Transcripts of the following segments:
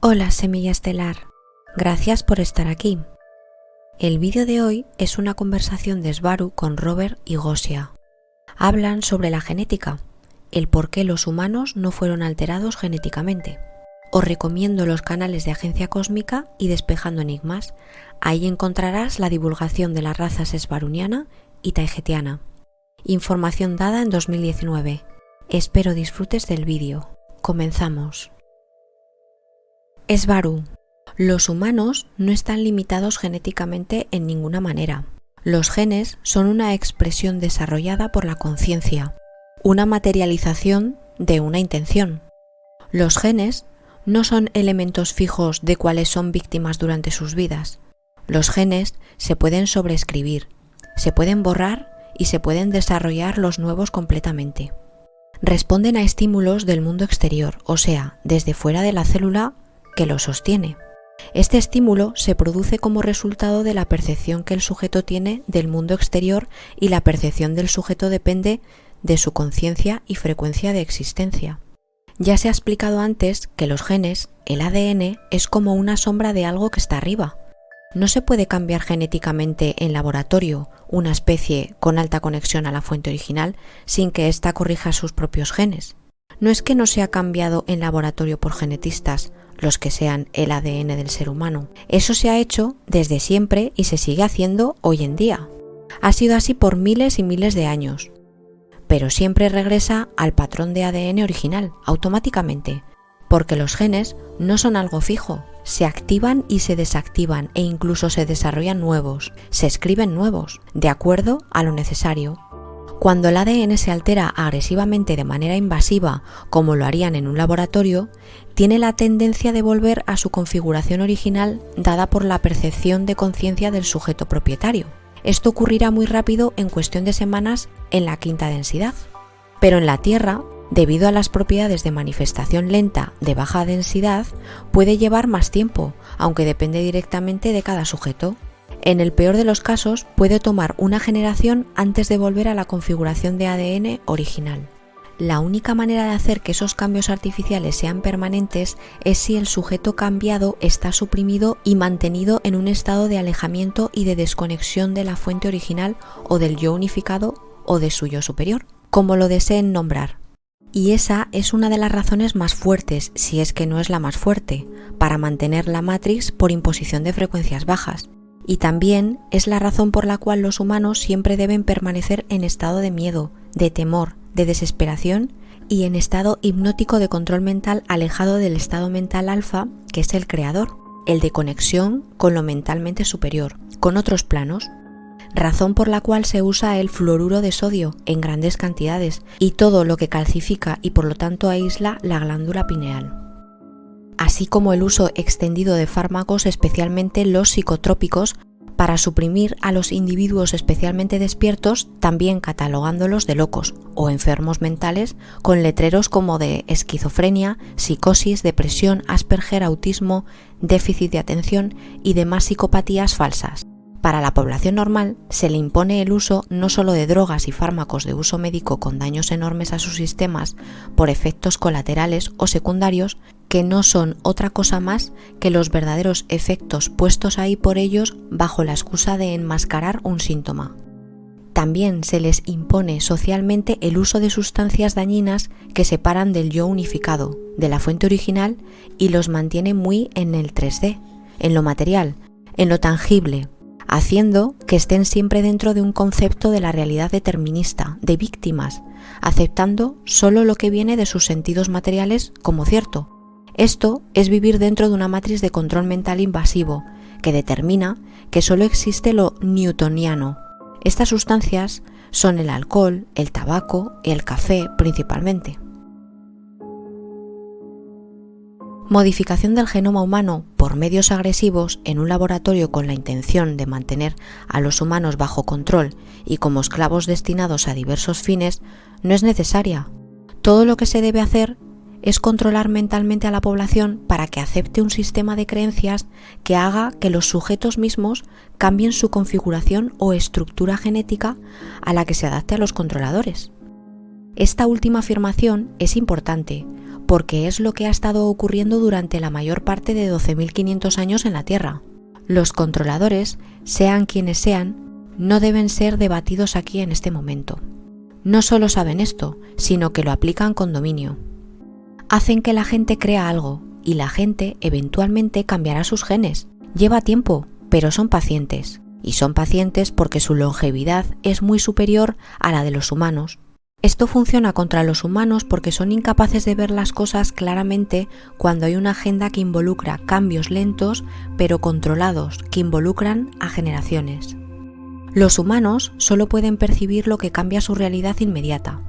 Hola Semilla Estelar, gracias por estar aquí. El vídeo de hoy es una conversación de Sbaru con Robert y Gosia. Hablan sobre la genética, el por qué los humanos no fueron alterados genéticamente. Os recomiendo los canales de Agencia Cósmica y Despejando Enigmas. Ahí encontrarás la divulgación de las razas sbaruniana y taigetiana. Información dada en 2019. Espero disfrutes del vídeo. Comenzamos. Sbaru. Los humanos no están limitados genéticamente en ninguna manera. Los genes son una expresión desarrollada por la conciencia, una materialización de una intención. Los genes no son elementos fijos de cuales son víctimas durante sus vidas. Los genes se pueden sobreescribir, se pueden borrar y se pueden desarrollar los nuevos completamente. Responden a estímulos del mundo exterior, o sea, desde fuera de la célula que lo sostiene. Este estímulo se produce como resultado de la percepción que el sujeto tiene del mundo exterior y la percepción del sujeto depende de su conciencia y frecuencia de existencia. Ya se ha explicado antes que los genes, el ADN, es como una sombra de algo que está arriba. No se puede cambiar genéticamente en laboratorio una especie con alta conexión a la fuente original sin que ésta corrija sus propios genes. No es que no sea cambiado en laboratorio por genetistas, los que sean el ADN del ser humano. Eso se ha hecho desde siempre y se sigue haciendo hoy en día. Ha sido así por miles y miles de años. Pero siempre regresa al patrón de ADN original, automáticamente, porque los genes no son algo fijo, se activan y se desactivan e incluso se desarrollan nuevos, se escriben nuevos, de acuerdo a lo necesario. Cuando el ADN se altera agresivamente de manera invasiva, como lo harían en un laboratorio, tiene la tendencia de volver a su configuración original dada por la percepción de conciencia del sujeto propietario. Esto ocurrirá muy rápido en cuestión de semanas en la quinta densidad. Pero en la Tierra, debido a las propiedades de manifestación lenta de baja densidad, puede llevar más tiempo, aunque depende directamente de cada sujeto. En el peor de los casos, puede tomar una generación antes de volver a la configuración de ADN original. La única manera de hacer que esos cambios artificiales sean permanentes es si el sujeto cambiado está suprimido y mantenido en un estado de alejamiento y de desconexión de la fuente original o del yo unificado o de su yo superior, como lo deseen nombrar. Y esa es una de las razones más fuertes, si es que no es la más fuerte, para mantener la matrix por imposición de frecuencias bajas. Y también es la razón por la cual los humanos siempre deben permanecer en estado de miedo, de temor, de desesperación y en estado hipnótico de control mental alejado del estado mental alfa, que es el creador, el de conexión con lo mentalmente superior, con otros planos. Razón por la cual se usa el fluoruro de sodio en grandes cantidades y todo lo que calcifica y por lo tanto aísla la glándula pineal. Así como el uso extendido de fármacos, especialmente los psicotrópicos, para suprimir a los individuos especialmente despiertos, también catalogándolos de locos o enfermos mentales con letreros como de esquizofrenia, psicosis, depresión, Asperger, autismo, déficit de atención y demás psicopatías falsas. Para la población normal se le impone el uso no solo de drogas y fármacos de uso médico con daños enormes a sus sistemas por efectos colaterales o secundarios que no son otra cosa más que los verdaderos efectos puestos ahí por ellos bajo la excusa de enmascarar un síntoma. También se les impone socialmente el uso de sustancias dañinas que separan del yo unificado, de la fuente original y los mantiene muy en el 3D, en lo material, en lo tangible, haciendo que estén siempre dentro de un concepto de la realidad determinista, de víctimas, aceptando solo lo que viene de sus sentidos materiales como cierto. Esto es vivir dentro de una matriz de control mental invasivo, que determina que solo existe lo newtoniano. Estas sustancias son el alcohol, el tabaco y el café principalmente. Modificación del genoma humano por medios agresivos en un laboratorio con la intención de mantener a los humanos bajo control y como esclavos destinados a diversos fines no es necesaria. Todo lo que se debe hacer es controlar mentalmente a la población para que acepte un sistema de creencias que haga que los sujetos mismos cambien su configuración o estructura genética a la que se adapte a los controladores. Esta última afirmación es importante porque es lo que ha estado ocurriendo durante la mayor parte de 12.500 años en la Tierra. Los controladores, sean quienes sean, no deben ser debatidos aquí en este momento. No solo saben esto, sino que lo aplican con dominio. Hacen que la gente crea algo y la gente eventualmente cambiará sus genes. Lleva tiempo, pero son pacientes. Y son pacientes porque su longevidad es muy superior a la de los humanos. Esto funciona contra los humanos porque son incapaces de ver las cosas claramente cuando hay una agenda que involucra cambios lentos pero controlados que involucran a generaciones. Los humanos solo pueden percibir lo que cambia su realidad inmediata,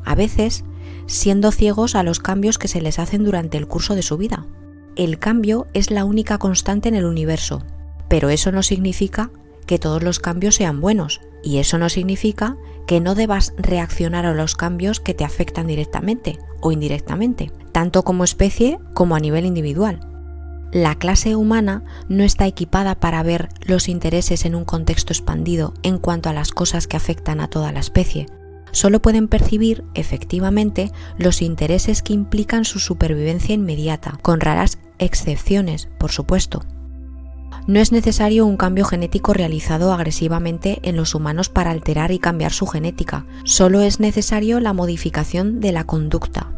a veces siendo ciegos a los cambios que se les hacen durante el curso de su vida. El cambio es la única constante en el universo, pero eso no significa que todos los cambios sean buenos, y eso no significa que no debas reaccionar a los cambios que te afectan directamente o indirectamente, tanto como especie como a nivel individual. La clase humana no está equipada para ver los intereses en un contexto expandido en cuanto a las cosas que afectan a toda la especie. Solo pueden percibir, efectivamente, los intereses que implican su supervivencia inmediata, con raras excepciones, por supuesto. No es necesario un cambio genético realizado agresivamente en los humanos para alterar y cambiar su genética, solo es necesario la modificación de la conducta.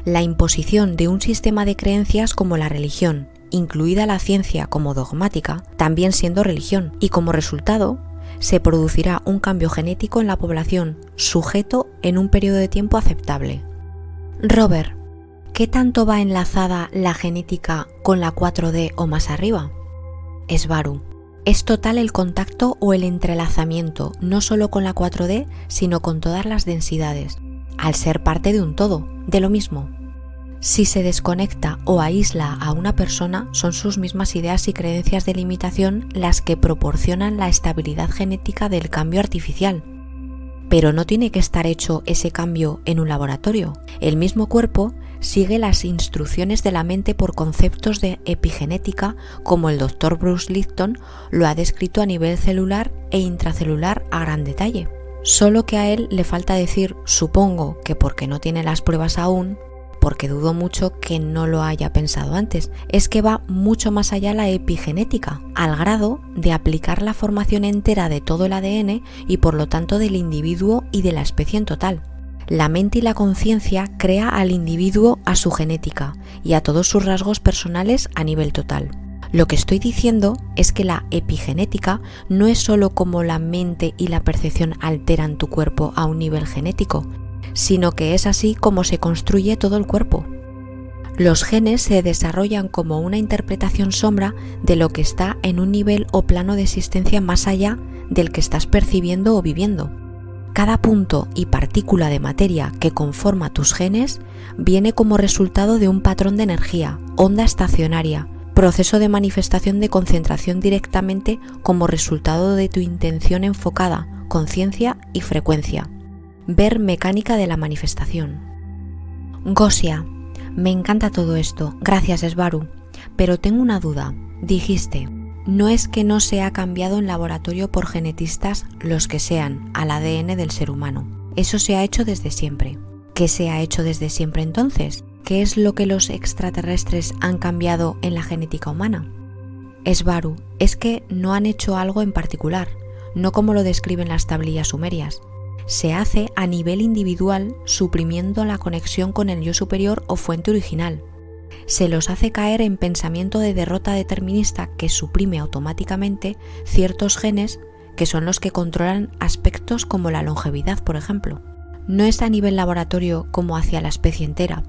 La imposición de un sistema de creencias como la religión, incluida la ciencia como dogmática, también siendo religión, y como resultado, se producirá un cambio genético en la población, sujeto en un periodo de tiempo aceptable. Robert, ¿qué tanto va enlazada la genética con la 4D o más arriba? Svaru, es total el contacto o el entrelazamiento, no solo con la 4D, sino con todas las densidades, al ser parte de un todo, de lo mismo. Si se desconecta o aísla a una persona, son sus mismas ideas y creencias de limitación las que proporcionan la estabilidad genética del cambio artificial. Pero no tiene que estar hecho ese cambio en un laboratorio. El mismo cuerpo sigue las instrucciones de la mente por conceptos de epigenética, como el Dr. Bruce Lipton lo ha descrito a nivel celular e intracelular a gran detalle. Solo que a él le falta decir, supongo que porque no tiene las pruebas aún, porque dudo mucho que no lo haya pensado antes, es que va mucho más allá la epigenética, al grado de aplicar la formación entera de todo el ADN y por lo tanto del individuo y de la especie en total. La mente y la conciencia crea al individuo a su genética y a todos sus rasgos personales a nivel total. Lo que estoy diciendo es que la epigenética no es solo cómo la mente y la percepción alteran tu cuerpo a un nivel genético, sino que es así como se construye todo el cuerpo. Los genes se desarrollan como una interpretación sombra de lo que está en un nivel o plano de existencia más allá del que estás percibiendo o viviendo. Cada punto y partícula de materia que conforma tus genes viene como resultado de un patrón de energía, onda estacionaria, proceso de manifestación de concentración directamente como resultado de tu intención enfocada, conciencia y frecuencia. Ver mecánica de la manifestación. Gosia, me encanta todo esto, gracias Svaru, pero tengo una duda. Dijiste, no es que no se ha cambiado en laboratorio por genetistas los que sean al ADN del ser humano. Eso se ha hecho desde siempre. ¿Qué se ha hecho desde siempre entonces? ¿Qué es lo que los extraterrestres han cambiado en la genética humana? Svaru, es que no han hecho algo en particular, no como lo describen las tablillas sumerias. Se hace a nivel individual suprimiendo la conexión con el yo superior o fuente original. Se los hace caer en pensamiento de derrota determinista que suprime automáticamente ciertos genes que son los que controlan aspectos como la longevidad, por ejemplo. No es a nivel laboratorio como hacia la especie entera.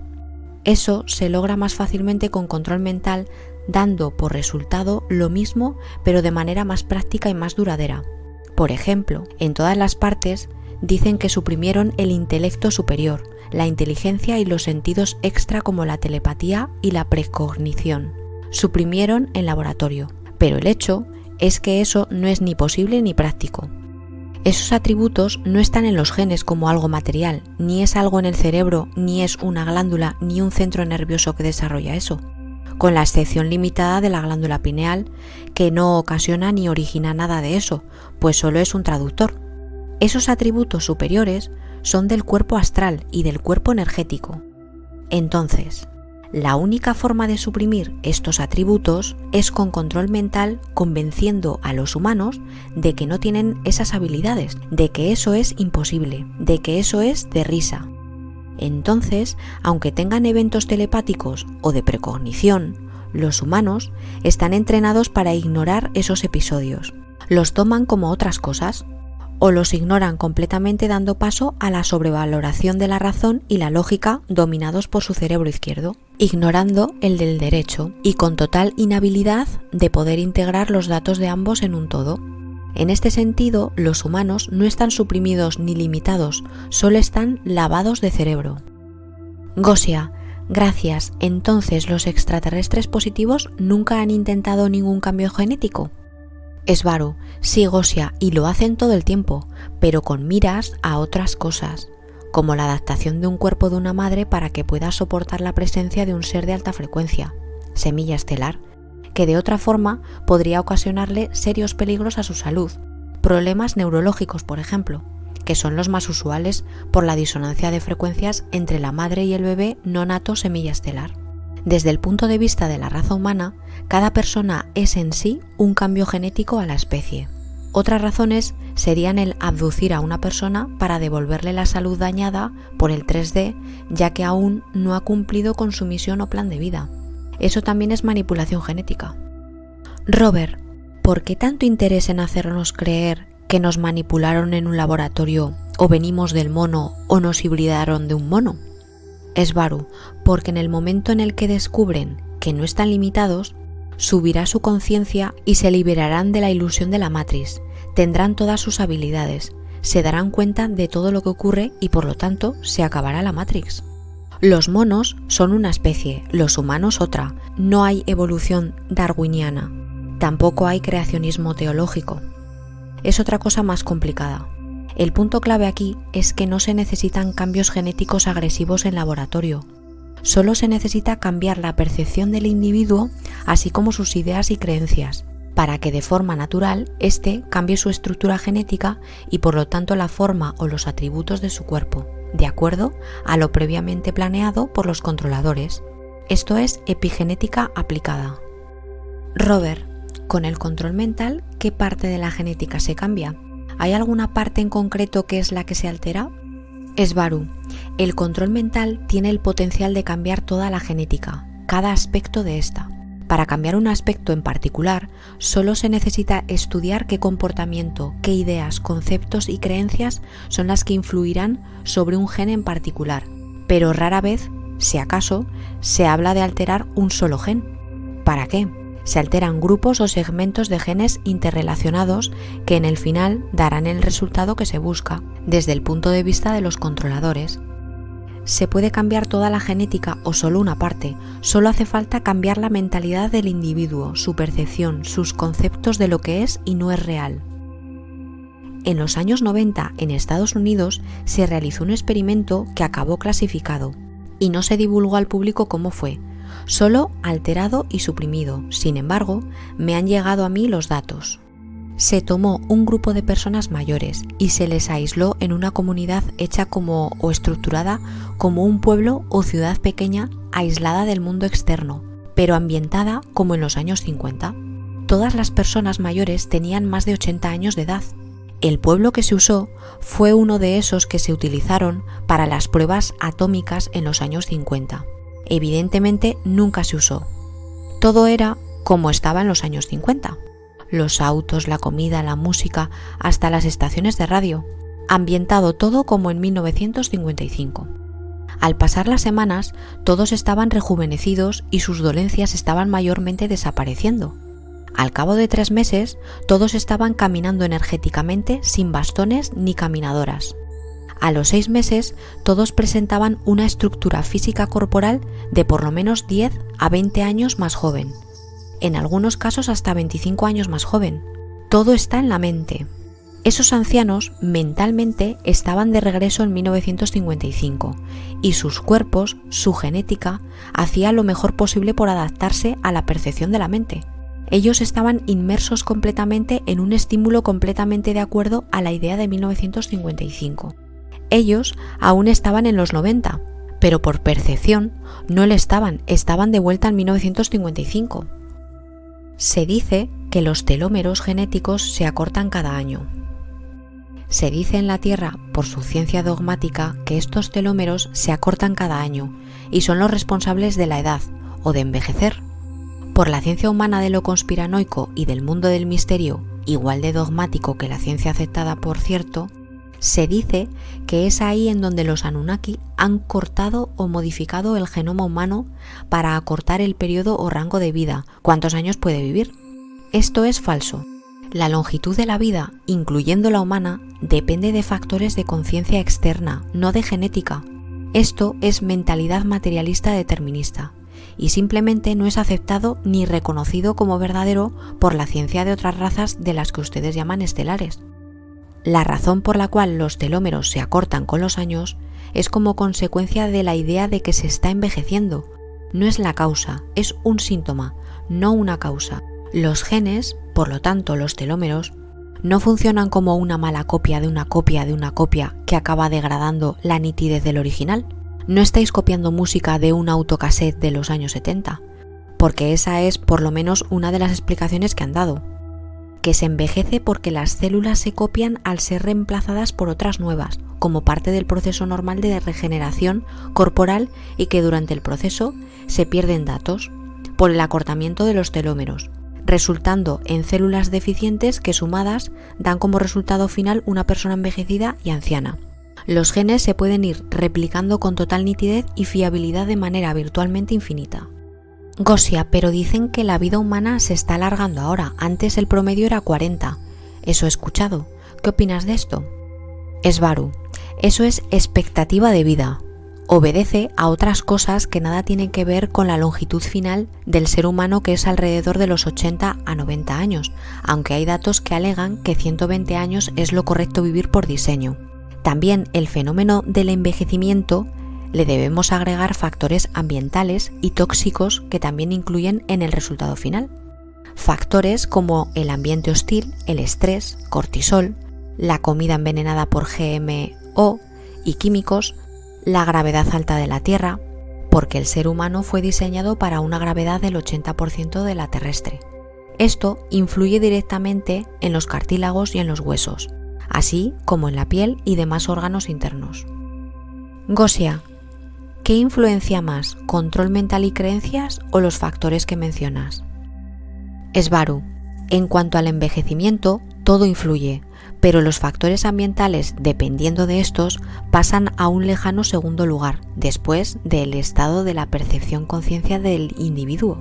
Eso se logra más fácilmente con control mental, dando por resultado lo mismo pero de manera más práctica y más duradera. Por ejemplo, en todas las partes dicen que suprimieron el intelecto superior, la inteligencia y los sentidos extra como la telepatía y la precognición. Suprimieron en laboratorio, pero el hecho es que eso no es ni posible ni práctico. Esos atributos no están en los genes como algo material, ni es algo en el cerebro, ni es una glándula, ni un centro nervioso que desarrolla eso, con la excepción limitada de la glándula pineal, que no ocasiona ni origina nada de eso, pues solo es un traductor. Esos atributos superiores son del cuerpo astral y del cuerpo energético. Entonces, la única forma de suprimir estos atributos es con control mental, convenciendo a los humanos de que no tienen esas habilidades, de que eso es imposible, de que eso es de risa. Entonces, aunque tengan eventos telepáticos o de precognición, los humanos están entrenados para ignorar esos episodios. Los toman como otras cosas, o los ignoran completamente dando paso a la sobrevaloración de la razón y la lógica dominados por su cerebro izquierdo, ignorando el del derecho y con total inhabilidad de poder integrar los datos de ambos en un todo. En este sentido, los humanos no están suprimidos ni limitados, solo están lavados de cerebro. Gosia, gracias, entonces los extraterrestres positivos nunca han intentado ningún cambio genético. Esvaru, sí, Gosia, y lo hacen todo el tiempo, pero con miras a otras cosas, como la adaptación de un cuerpo de una madre para que pueda soportar la presencia de un ser de alta frecuencia, semilla estelar, que de otra forma podría ocasionarle serios peligros a su salud, problemas neurológicos, por ejemplo, que son los más usuales por la disonancia de frecuencias entre la madre y el bebé no nato semilla estelar. Desde el punto de vista de la raza humana, cada persona es en sí un cambio genético a la especie. Otras razones serían el abducir a una persona para devolverle la salud dañada por el 3D, ya que aún no ha cumplido con su misión o plan de vida. Eso también es manipulación genética. Robert, ¿por qué tanto interés en hacernos creer que nos manipularon en un laboratorio, o venimos del mono, o nos hibridaron de un mono? Esvaru, porque en el momento en el que descubren que no están limitados, subirá su conciencia y se liberarán de la ilusión de la Matrix, tendrán todas sus habilidades, se darán cuenta de todo lo que ocurre y por lo tanto se acabará la Matrix. Los monos son una especie, los humanos otra, no hay evolución darwiniana, tampoco hay creacionismo teológico. Es otra cosa más complicada. El punto clave aquí es que no se necesitan cambios genéticos agresivos en laboratorio. Solo se necesita cambiar la percepción del individuo, así como sus ideas y creencias, para que de forma natural éste cambie su estructura genética y por lo tanto la forma o los atributos de su cuerpo, de acuerdo a lo previamente planeado por los controladores. Esto es epigenética aplicada. Robert, con el control mental, ¿qué parte de la genética se cambia? ¿Hay alguna parte en concreto que es la que se altera? Esvaru, el control mental tiene el potencial de cambiar toda la genética, cada aspecto de esta. Para cambiar un aspecto en particular, solo se necesita estudiar qué comportamiento, qué ideas, conceptos y creencias son las que influirán sobre un gen en particular, pero rara vez, si acaso, se habla de alterar un solo gen. ¿Para qué? Se alteran grupos o segmentos de genes interrelacionados que en el final darán el resultado que se busca, desde el punto de vista de los controladores. Se puede cambiar toda la genética o solo una parte, solo hace falta cambiar la mentalidad del individuo, su percepción, sus conceptos de lo que es y no es real. En los años 90, en Estados Unidos, se realizó un experimento que acabó clasificado y no se divulgó al público cómo fue, solo alterado y suprimido. Sin embargo, me han llegado a mí los datos. Se tomó un grupo de personas mayores y se les aisló en una comunidad hecha como o estructurada como un pueblo o ciudad pequeña aislada del mundo externo, pero ambientada como en los años 50. Todas las personas mayores tenían más de 80 años de edad. El pueblo que se usó fue uno de esos que se utilizaron para las pruebas atómicas en los años 50. Evidentemente nunca se usó. Todo era como estaba en los años 50. Los autos, la comida, la música, hasta las estaciones de radio. Ambientado todo como en 1955. Al pasar las semanas, todos estaban rejuvenecidos y sus dolencias estaban mayormente desapareciendo. Al cabo de 3 meses, todos estaban caminando energéticamente sin bastones ni caminadoras. A los 6 meses, todos presentaban una estructura física corporal de por lo menos 10 a 20 años más joven. En algunos casos hasta 25 años más joven. Todo está en la mente. Esos ancianos mentalmente estaban de regreso en 1955 y sus cuerpos, su genética, hacía lo mejor posible por adaptarse a la percepción de la mente. Ellos estaban inmersos completamente en un estímulo completamente de acuerdo a la idea de 1955. Ellos aún estaban en los 90, pero por percepción no lo estaban de vuelta en 1955. Se dice que los telómeros genéticos se acortan cada año. Se dice en la Tierra, por su ciencia dogmática, que estos telómeros se acortan cada año y son los responsables de la edad o de envejecer. Por la ciencia humana de lo conspiranoico y del mundo del misterio, igual de dogmático que la ciencia aceptada, por cierto, se dice que es ahí en donde los Anunnaki han cortado o modificado el genoma humano para acortar el periodo o rango de vida, cuántos años puede vivir. Esto es falso. La longitud de la vida, incluyendo la humana, depende de factores de conciencia externa, no de genética. Esto es mentalidad materialista determinista y simplemente no es aceptado ni reconocido como verdadero por la ciencia de otras razas de las que ustedes llaman estelares. La razón por la cual los telómeros se acortan con los años es como consecuencia de la idea de que se está envejeciendo. No es la causa, es un síntoma, no una causa. Los genes, por lo tanto los telómeros, no funcionan como una mala copia de una copia de una copia que acaba degradando la nitidez del original. No estáis copiando música de un autocassette de los años 70, porque esa es por lo menos una de las explicaciones que han dado. Que se envejece porque las células se copian al ser reemplazadas por otras nuevas, como parte del proceso normal de regeneración corporal y que durante el proceso se pierden datos por el acortamiento de los telómeros, resultando en células deficientes que sumadas dan como resultado final una persona envejecida y anciana. Los genes se pueden ir replicando con total nitidez y fiabilidad de manera virtualmente infinita. Gosia, pero dicen que la vida humana se está alargando ahora, antes el promedio era 40. Eso he escuchado. ¿Qué opinas de esto? Esvaru, eso es expectativa de vida. Obedece a otras cosas que nada tienen que ver con la longitud final del ser humano, que es alrededor de los 80 a 90 años, aunque hay datos que alegan que 120 años es lo correcto vivir por diseño. También el fenómeno del envejecimiento le debemos agregar factores ambientales y tóxicos que también incluyen en el resultado final. Factores como el ambiente hostil, el estrés, cortisol, la comida envenenada por GMO y químicos, la gravedad alta de la Tierra, porque el ser humano fue diseñado para una gravedad del 80% de la terrestre. Esto influye directamente en los cartílagos y en los huesos, así como en la piel y demás órganos internos. Gosia, ¿qué influencia más, control mental y creencias o los factores que mencionas? Esvaru, en cuanto al envejecimiento, todo influye, pero los factores ambientales, dependiendo de estos, pasan a un lejano segundo lugar, después del estado de la percepción-conciencia del individuo.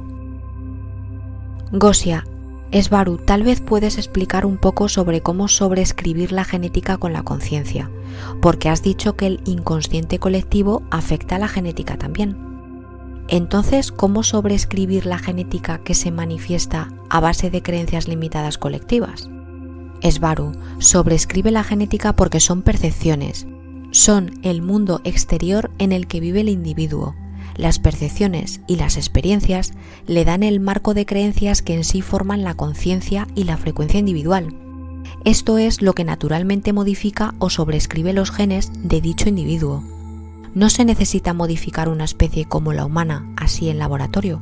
Gosia, Esvaru, tal vez puedes explicar un poco sobre cómo sobreescribir la genética con la conciencia, porque has dicho que el inconsciente colectivo afecta a la genética también. Entonces, ¿cómo sobreescribir la genética que se manifiesta a base de creencias limitadas colectivas? Esvaru, sobreescribe la genética porque son percepciones, son el mundo exterior en el que vive el individuo. Las percepciones y las experiencias le dan el marco de creencias que en sí forman la conciencia y la frecuencia individual. Esto es lo que naturalmente modifica o sobreescribe los genes de dicho individuo. No se necesita modificar una especie como la humana, así en laboratorio,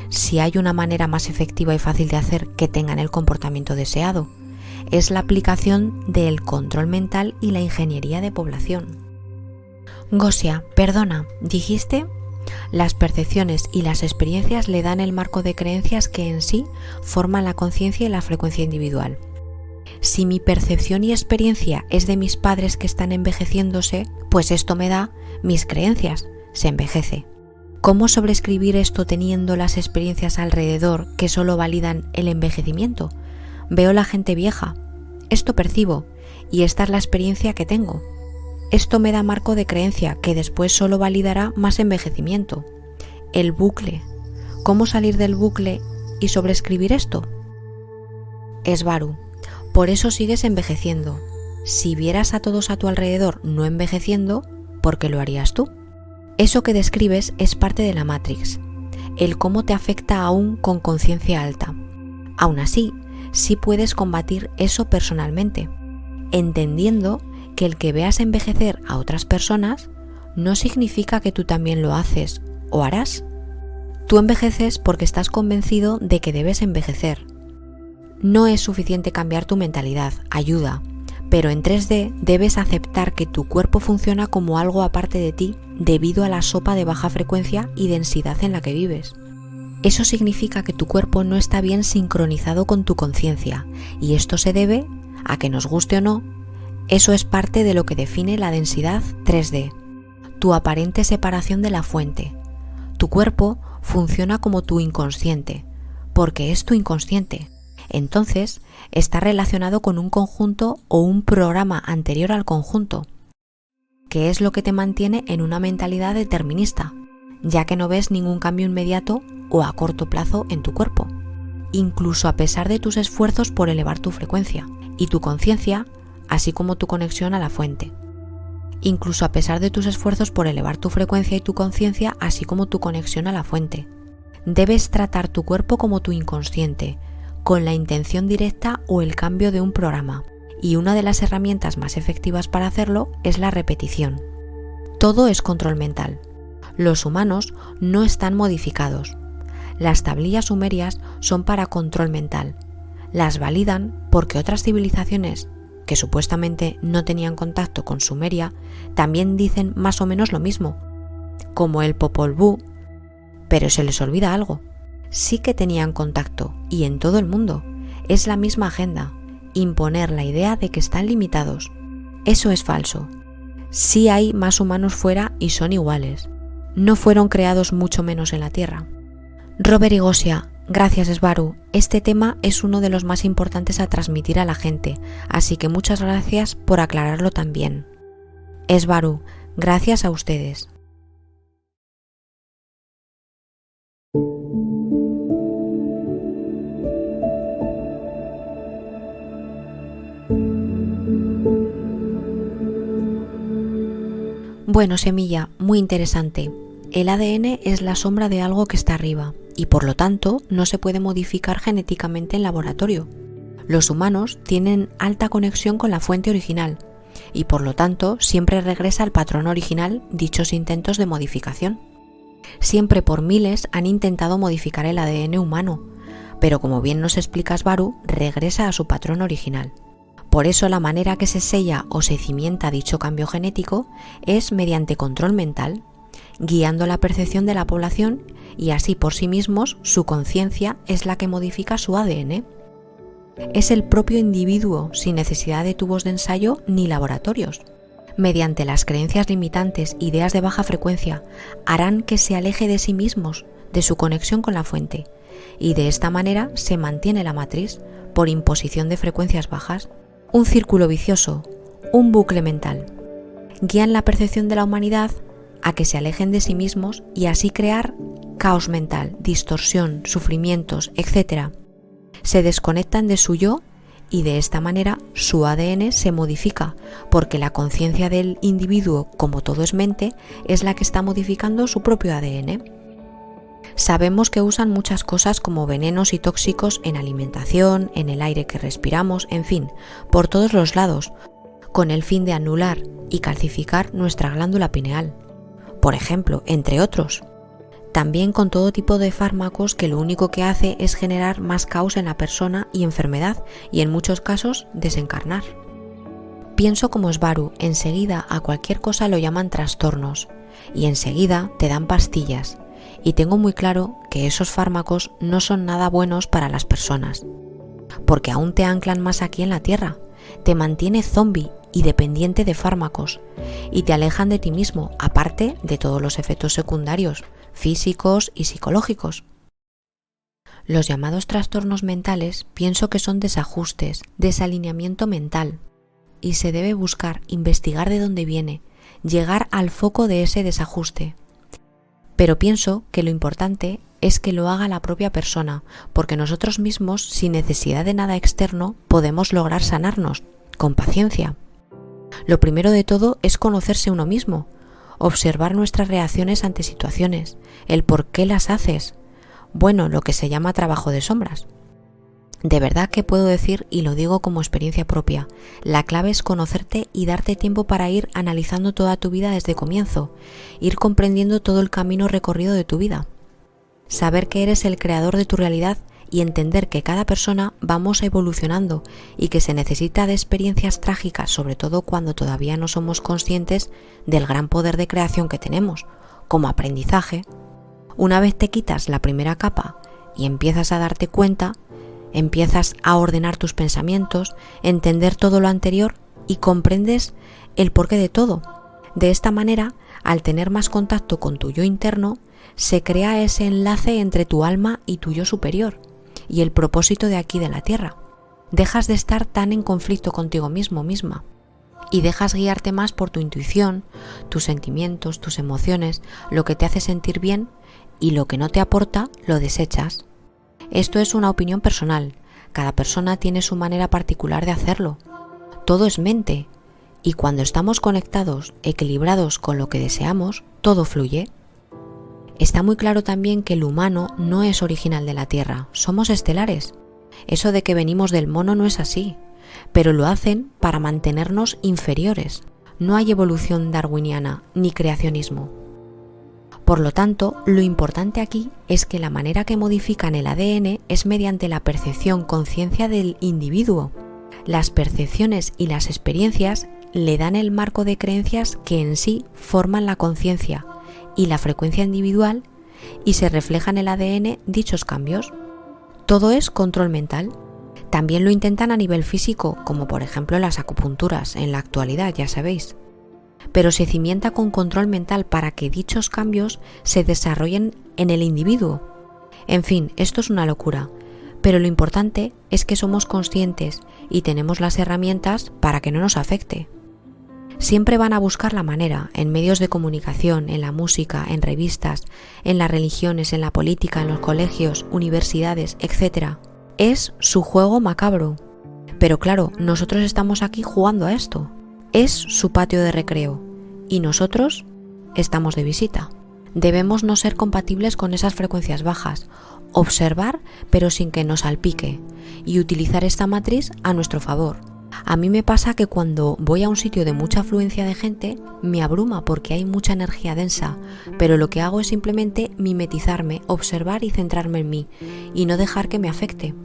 si hay una manera más efectiva y fácil de hacer que tengan el comportamiento deseado. Es la aplicación del control mental y la ingeniería de población. Gosia, perdona, dijiste, las percepciones y las experiencias le dan el marco de creencias que en sí forman la conciencia y la frecuencia individual. Si mi percepción y experiencia es de mis padres que están envejeciéndose, pues esto me da mis creencias, se envejece. ¿Cómo sobreescribir esto teniendo las experiencias alrededor que solo validan el envejecimiento? Veo la gente vieja, esto percibo, y esta es la experiencia que tengo. Esto me da marco de creencia que después solo validará más envejecimiento. El bucle. ¿Cómo salir del bucle y sobreescribir esto? Esvaru, por eso sigues envejeciendo. Si vieras a todos a tu alrededor no envejeciendo, ¿por qué lo harías tú? Eso que describes es parte de la Matrix, el cómo te afecta aún con conciencia alta. Aún así, sí puedes combatir eso personalmente, entendiendo que el que veas envejecer a otras personas no significa que tú también lo haces o harás. Tú envejeces porque estás convencido de que debes envejecer. No es suficiente cambiar tu mentalidad, ayuda, pero en 3D debes aceptar que tu cuerpo funciona como algo aparte de ti debido a la sopa de baja frecuencia y densidad en la que vives. Eso significa que tu cuerpo no está bien sincronizado con tu conciencia, y esto se debe a que, nos guste o no, eso es parte de lo que define la densidad 3D, tu aparente separación de la fuente. Tu cuerpo funciona como tu inconsciente, porque es tu inconsciente. Entonces, está relacionado con un conjunto o un programa anterior al conjunto, que es lo que te mantiene en una mentalidad determinista, ya que no ves ningún cambio inmediato o a corto plazo en tu cuerpo, incluso a pesar de tus esfuerzos por elevar tu frecuencia y tu conciencia, así como tu conexión a la fuente. Incluso a pesar de tus esfuerzos por elevar tu frecuencia y tu conciencia, así como tu conexión a la fuente. Debes tratar tu cuerpo como tu inconsciente, con la intención directa o el cambio de un programa, y una de las herramientas más efectivas para hacerlo es la repetición. Todo es control mental. Los humanos no están modificados. Las tablillas sumerias son para control mental. Las validan porque otras civilizaciones que supuestamente no tenían contacto con Sumeria también dicen más o menos lo mismo, como el Popol Vuh, pero se les olvida algo. Sí que tenían contacto, y en todo el mundo. Es la misma agenda, imponer la idea de que están limitados. Eso es falso. Sí hay más humanos fuera y son iguales. No fueron creados mucho menos en la Tierra. Robert Igosia, gracias Esvaru. Este tema es uno de los más importantes a transmitir a la gente, así que muchas gracias por aclararlo también. Esvaru, gracias a ustedes. Bueno, Semilla, muy interesante. El ADN es la sombra de algo que está arriba y por lo tanto no se puede modificar genéticamente en laboratorio. Los humanos tienen alta conexión con la fuente original y por lo tanto siempre regresa al patrón original dichos intentos de modificación. Siempre por miles han intentado modificar el ADN humano, pero como bien nos explica Esvaru, regresa a su patrón original. Por eso la manera que se sella o se cimienta dicho cambio genético es mediante control mental, guiando la percepción de la población y así por sí mismos su conciencia es la que modifica su ADN. Es el propio individuo sin necesidad de tubos de ensayo ni laboratorios. Mediante las creencias limitantes, ideas de baja frecuencia, harán que se aleje de sí mismos, de su conexión con la fuente, y de esta manera se mantiene la matriz por imposición de frecuencias bajas. Un círculo vicioso, un bucle mental. Guían la percepción de la humanidad a que se alejen de sí mismos y así crear caos mental, distorsión, sufrimientos, etc. Se desconectan de su yo y de esta manera su ADN se modifica porque la conciencia del individuo, como todo es mente, es la que está modificando su propio ADN. Sabemos que usan muchas cosas como venenos y tóxicos en alimentación, en el aire que respiramos, en fin, por todos los lados, con el fin de anular y calcificar nuestra glándula pineal, por ejemplo, entre otros. También con todo tipo de fármacos que lo único que hace es generar más caos en la persona y enfermedad, y en muchos casos desencarnar. Pienso como Esvaru, enseguida a cualquier cosa lo llaman trastornos, y enseguida te dan pastillas. Y tengo muy claro que esos fármacos no son nada buenos para las personas, porque aún te anclan más aquí en la Tierra, te mantiene zombie y dependiente de fármacos, y te alejan de ti mismo, aparte de todos los efectos secundarios, físicos y psicológicos. Los llamados trastornos mentales pienso que son desajustes, desalineamiento mental, y se debe buscar, investigar de dónde viene, llegar al foco de ese desajuste. Pero pienso que lo importante es que lo haga la propia persona, porque nosotros mismos, sin necesidad de nada externo, podemos lograr sanarnos, con paciencia. Lo primero de todo es conocerse uno mismo, observar nuestras reacciones ante situaciones, el por qué las haces, bueno, lo que se llama trabajo de sombras. De verdad que puedo decir, y lo digo como experiencia propia, la clave es conocerte y darte tiempo para ir analizando toda tu vida desde comienzo, ir comprendiendo todo el camino recorrido de tu vida. Saber que eres el creador de tu realidad y entender que cada persona vamos evolucionando y que se necesita de experiencias trágicas, sobre todo cuando todavía no somos conscientes del gran poder de creación que tenemos, como aprendizaje. Una vez te quitas la primera capa y empiezas a darte cuenta, empiezas a ordenar tus pensamientos, entender todo lo anterior y comprendes el porqué de todo. De esta manera, al tener más contacto con tu yo interno, se crea ese enlace entre tu alma y tu yo superior y el propósito de aquí de la Tierra. Dejas de estar tan en conflicto contigo misma y dejas guiarte más por tu intuición, tus sentimientos, tus emociones, lo que te hace sentir bien y lo que no te aporta lo desechas. Esto es una opinión personal, cada persona tiene su manera particular de hacerlo. Todo es mente y cuando estamos conectados, equilibrados con lo que deseamos, todo fluye. Está muy claro también que el humano no es original de la Tierra, somos estelares. Eso de que venimos del mono no es así, pero lo hacen para mantenernos inferiores. No hay evolución darwiniana ni creacionismo. Por lo tanto, lo importante aquí es que la manera que modifican el ADN es mediante la percepción conciencia del individuo. Las percepciones y las experiencias le dan el marco de creencias que en sí forman la conciencia y la frecuencia individual y se reflejan en el ADN dichos cambios. Todo es control mental. También lo intentan a nivel físico, como por ejemplo las acupunturas en la actualidad, ya sabéis. Pero se cimienta con control mental para que dichos cambios se desarrollen en el individuo. En fin, esto es una locura, pero lo importante es que somos conscientes y tenemos las herramientas para que no nos afecte. Siempre van a buscar la manera, en medios de comunicación, en la música, en revistas, en las religiones, en la política, en los colegios, universidades, etc. Es su juego macabro. Pero claro, nosotros estamos aquí jugando a esto. Es su patio de recreo y nosotros estamos de visita. Debemos no ser compatibles con esas frecuencias bajas, observar pero sin que nos salpique y utilizar esta matriz a nuestro favor. A mí me pasa que cuando voy a un sitio de mucha afluencia de gente me abruma porque hay mucha energía densa, pero lo que hago es simplemente mimetizarme, observar y centrarme en mí y no dejar que me afecte.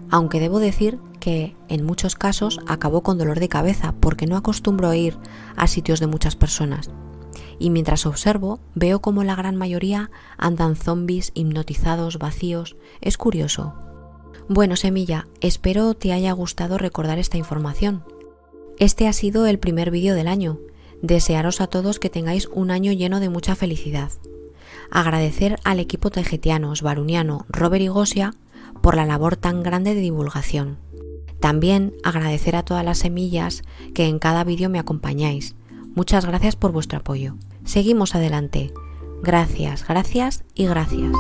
Aunque debo decir que en muchos casos acabo con dolor de cabeza porque no acostumbro a ir a sitios de muchas personas. Y mientras observo, veo como la gran mayoría andan zombies, hipnotizados, vacíos. Es curioso. Bueno, Semilla, espero te haya gustado recordar esta información. Este ha sido el primer vídeo del año. Desearos a todos que tengáis un año lleno de mucha felicidad. Agradecer al equipo Tejetianos, Baruniano, Robert y Gosia por la labor tan grande de divulgación. También agradecer a todas las semillas que en cada vídeo me acompañáis. Muchas gracias por vuestro apoyo. Seguimos adelante. Gracias, gracias y gracias.